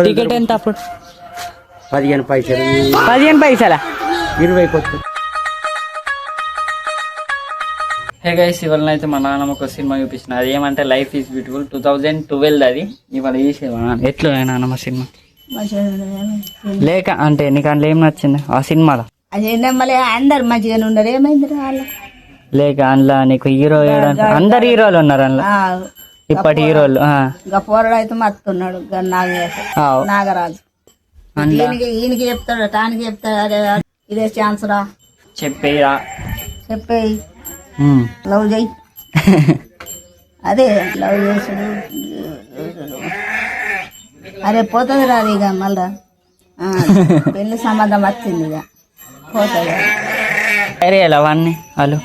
Ticket ఎంత అప్పుడు? 15 పైసలు. 15 పైసలా? 20 కొత్త. హే గైస్, ఇవాళ అయితే మా నాన్నమ్మ ఒక సినిమా చూపిస్తున్నా. అది ఏమంటే లైఫ్ ఈజ్ బ్యూటిఫుల్ 2012 అది. ఇవాళ చూసేవా ఎట్లా నాన్నమ్మ సినిమా లేక అంటే నీకు అందులో ఏం నచ్చింది ఆ సినిమాలో? అదే మళ్ళీ అందరు మంచిగానే ఉండరు, ఏమైంది వాళ్ళు లేక అందులో నీకు హీరో అందరు హీరోలు ఉన్నారు అందులో, ఇప్పటి హీరోలు. ఇంకా పోరాడు అయితే మత్తున్నాడు నాగరాజు. ఈయనకి చెప్తాడు, తానికి చెప్తాడు, అదే ఇదే ఛాన్స్ రా చెప్పేరా చెప్పేయి లవ్ చేయి. అదే లవ్ చేసుడు. అరే పోతుంది రాదు ఇక మళ్ళా పెళ్లి సంబంధం వచ్చింది ఇక పోతుంది. అవన్నీ వాళ్ళు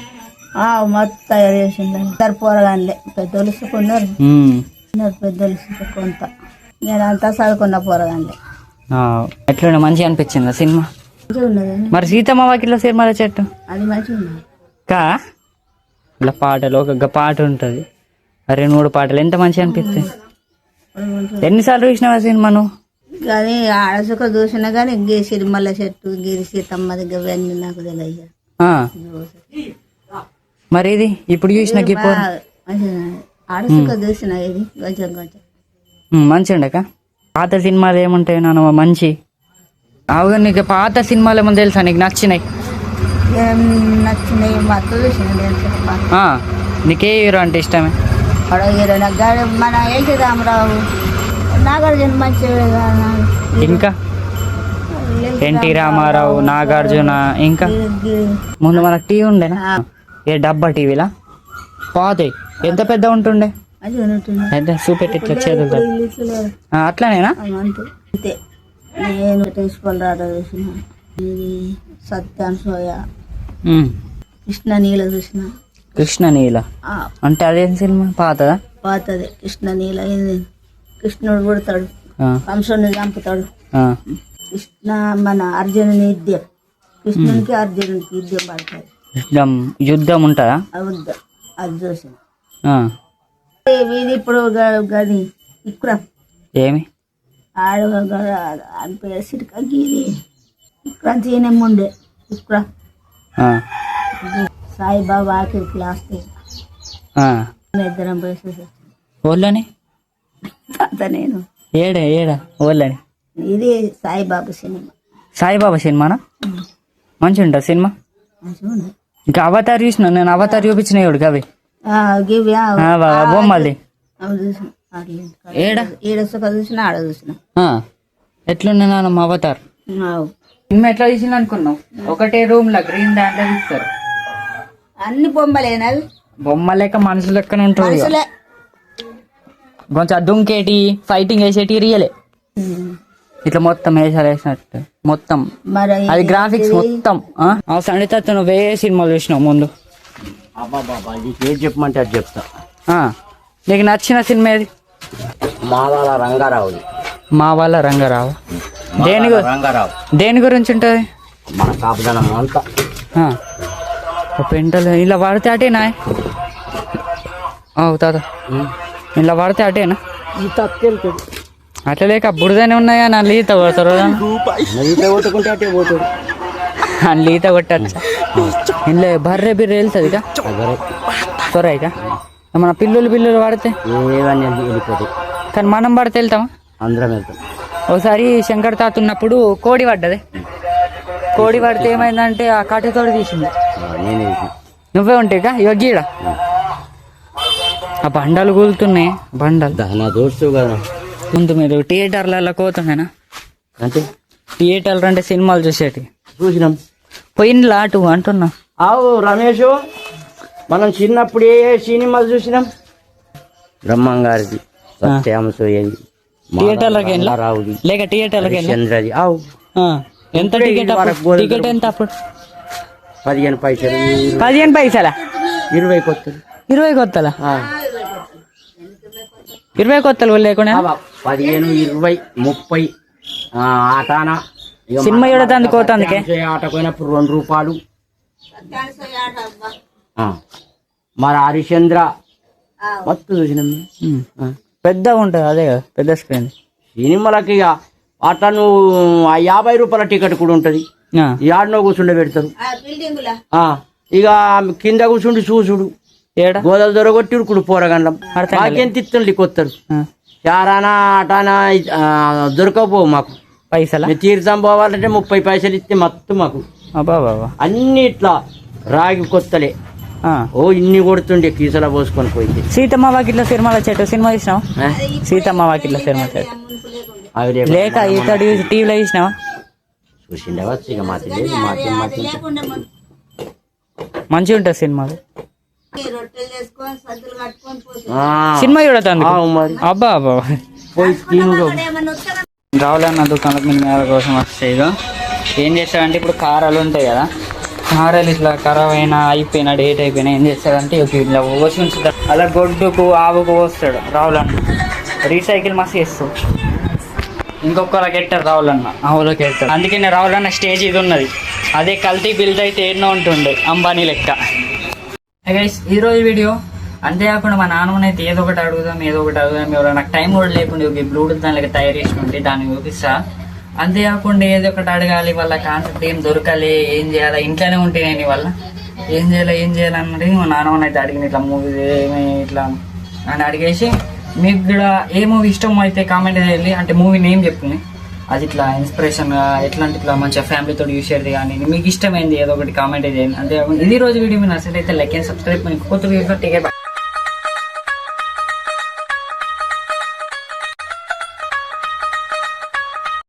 మొత్తం తయారు చేసింది. ఇద్దరు పోరగానే పెద్దోళ్ళు కొన్నారు, పెద్దోళ్ళు కొంత నేను అంతా చదువుకున్న పోరగానే. ఎట్లా మంచిగా అనిపించింది సినిమా? ఉన్నది. మరి సీతమ్మ వాకిట్లో సినిమాల చెట్టు అది మంచిగా ఉన్నది కా ఇలా పాటలు ఒక పాట ఉంటుంది, 2-3 పాటలు ఎంత మంచిగా అనిపిస్తాయి. ఎన్నిసార్లు చూసినావా సినిమా నువ్వు? కానీ ఆడసుక చూసినా కానీ గి సిరిమల్ల చెట్టు గిరి సీతమ్మ దగ్గర అన్నీ నాకు తెలియ. మరి ఇది ఇప్పుడు చూసిన ఆడసుక చూసిన ఇది కొంచెం కొంచెం మంచి ఉండక. పాత సినిమాలు ఏముంటాయి నాన్న మంచి? అవుగా నీకు పాత సినిమాలు ఏమో తెలుసా నీకు నచ్చినాయి? ఏం నచ్చినాయి మొత్తం చూసిన. నీకే హీరో అంటే ఇష్టమే? హీరో మన ఎన్టీ రామారావు, నాగార్జున మంచిగా. ఇంకా ఎన్టీ రామారావు, నాగార్జున. ఇంకా ముందు మనకు టీవీ ఉండేనా? ఏ డబ్బా టీవీలా పోతాయి. ఎంత పెద్ద ఉంటుండే? అయితే చూపెట్టి ఇట్లా చేతులు అట్లానేనా? అంతే. నేను టేస్పల్ రాధ చూసిన, సత్యాన్ సోయ, కృష్ణ నీల చూసిన. కృష్ణ నీల అంటే అదేం సినిమా? పాతదా? పాతదే. కృష్ణ నీల కృష్ణుడు పుడతాడు, కంసుని చంపుతాడు. కృష్ణ మన అర్జునుని యుద్ధం, కృష్ణునికి అర్జునునికి యుద్ధం పడతాడు. యుద్ధం ఉంటుందా? అది చూసిన. ఇది ఇప్పుడు గది విక్రమ్ ఏమి ఆడ అని పేరు సిరికీ విక్రమ్ తీయనేముండే విక్రమ్ సాయిబాబా ఆఖరి క్లాస్ ఇద్దరం పోయి ఓళ్ళని నేను ఏడా ఓళ్ళని. ఇది సాయిబాబా సినిమా. సాయిబాబా సినిమానా? మంచిగా ఉంటుంది సినిమా. ఇంకా అవతార్ చూసిన నేను. అవతార్ చూపించిన ఎవడు అవి బొమ్మల్ది చూసిన ఆడ చూసిన. ఎట్లున్నా నాన్న అవతార్ సినిమా ఎట్లా తీసిన అనుకున్నావు? ఒకటే రూమ్ లో గ్రీన్ దాంట్లో తీస్తారు. అన్ని బొమ్మలేనా? బొమ్మ లెక్క మనుషులు లెక్కనే ఉంటారు. కొంచెం దుంకేటి ఫైటింగ్ వేసేటి రియలే. ఇట్లా మొత్తం వేసాలు వేసినట్టు మొత్తం అది గ్రాఫిక్స్ మొత్తం. సండే తాత నువ్వు ఏ సినిమాలు చూసినావు ముందు? ఏది చెప్పమంటే అది చెప్తా. నీకు నచ్చిన సినిమా ఏది? మావాల రంగారావు. మావాల రంగారావు దేని గురించి ఉంటుంది? మన కాపుదనం అంతా పెంటలు ఇలా వాడితే అటేనా? తాత ఇలా వాడితే అటేనా? అట్లా లేక బురదనే ఉన్నాయా? నన్ను ఈత కొడతారు. కొట్టుకుంటే అటే పోతాడు. అందులో ఈత కొట్టచ్చు. ఇంట్లో బర్రె బిర్రె వెళ్తుంది ఇక త్వర ఇక. మన పిల్లులు వాడితే వెళ్ళిపోతాయి. కానీ మనం పడితే వెళ్తామా? అందరం వెళ్తాం. ఒకసారి శంకర్ తాత ఉన్నప్పుడు కోడి పడ్డది. కోడి పడితే ఏమైందంటే ఆ కట్టెతోడు తీసింది. నువ్వే ఉంటాయి ఇక గీడ ఆ బండలు కూలుతున్నాయి. బండలు ముందు మీరు థియేటర్లలో పోతుండేనా? అంటే థియేటర్లు అంటే సినిమాలు చూసేటి చూసినాం. పోయినలా అటు అంటున్నా. రమేష్ మనం చిన్నప్పుడు ఏ సినిమాలు చూసినాం? బ్రహ్మంగారిది, సత్యాంశోయది, థియేటర్లకి లేక థియేటర్లకి చంద్రది. ఎంత టికెట్? టికెట్ ఎంత అప్పుడు? 15 పైసలు. 15 పైసలా? 20 కొత్తలు. 20 కొత్తలా? 20 కొత్తలు లేకుండా 15, 20, 30 ఆటానా సినిమా చూడటానికి పోతాందుకే. ఆట పోయినప్పుడు 2 రూపాయలు. మరి హరిశ్చంద్ర మొత్తం చూసినాం. పెద్దగా ఉంటుంది అదే కదా, పెద్ద స్క్రీన్. సినిమాలకి ఇక అట్లా నువ్వు ఆ 50 రూపాయల టికెట్ కూడా ఉంటది. యాడనో కూర్చుండే పెడతారు. ఇక కింద కూర్చుండి చూసుడు ఏడా గోదలు దొరగొట్టి ఉరుకుడు పోరగండం మాకెంత ఇస్తుంది కొత్తరు చారానా అటానా దొరకపోవు మాకు పైసలు తీర్థం పోవాలంటే 30 పైసలు ఇస్తే మొత్తం మాకు బాబా అన్ని ఇట్లా రాగి కొత్తలే ఓ ఇన్ని కొడుతుండే కీసలా పోసుకొని పోయింది. సీతమ్మ వాకిట్ల సినిమాల చెట్టు సినిమా చూసినావా? సీతమ్మ వాకిట్ల సినిమా చెట్టు అవి లేక ఇతడు టీవీలో చూసినావా? చూసిండవచ్చు ఇక మాతి మంచిగా ఉంటుంది సినిమాలు. రొట్టెలు చేసుకొని సద్దులు కట్టుకొని పోతుంది. సినిమా చూడతాను మరి అబ్బా అబ్బా పోయి స్క్రీన్లో రావులన్న దుకాణం మీద మేర కోసం వస్తాయి. ఇక ఏం చేస్తాడంటే ఇప్పుడు కారాలు ఉంటాయి కదా, కారాలు ఇట్లా ఖరాబ్ అయినా అయిపోయినా డేట్ అయిపోయినా ఏం చేస్తాడంటే ఇట్లా పోసి ఉంచుతాడు. అలా గొడ్డుకు ఆవుకు పోస్తాడు రావులన్న. రీసైకిల్ మస్తు చేస్తాడు. ఇంకొకరికి ఎట్టారు రావులన్న ఆవులోకి ఎట్టాడు. అందుకే రావులన్న స్టేజ్ ఇది ఉన్నది. అదే కల్తీ బిల్డ్ అయితే ఎన్నో ఉంటుండే అంబానీ లెక్క. గైస్ ఈరోజు వీడియో అంతేకాకుండా మా నాన్నమైతే ఏదో ఒకటి అడుగుదాం ఎవరైనా నాకు టైం కూడా లేకుండా బ్లూటూత్ దానికి తయారు చేసి ఉంటే దాన్ని చూపిస్తా. అంతేకాకుండా ఏదో ఒకటి అడగాలి, వాళ్ళ కాన్సెప్ట్ ఏం దొరకాలి, ఏం చేయాలి, ఇంట్లోనే ఉంటే నేను వాళ్ళ ఏం చేయాలన్నది మా నాన్నమైతే అడిగిన ఇట్లా మూవీ ఇట్లా అని అడిగేసి మీకు కూడా ఏ మూవీ ఇష్టం అయితే కామెంట్ చేయాలి. అంటే మూవీ నేమ్ చెప్తుంది, అది ఇట్లా ఇన్స్పిరేషన్ ఎట్లాంటి ఇట్లా మంచిగా ఫ్యామిలీతో చూసేది కానీ మీకు ఇష్టమైంది ఏదో ఒకటి కామెంట్ చేయండి. అంతే ఇది రోజు వీడియో మీరు నచ్చినట్లయితే లైక్ అండ్ సబ్స్క్రైబ్. కొత్త వీడియో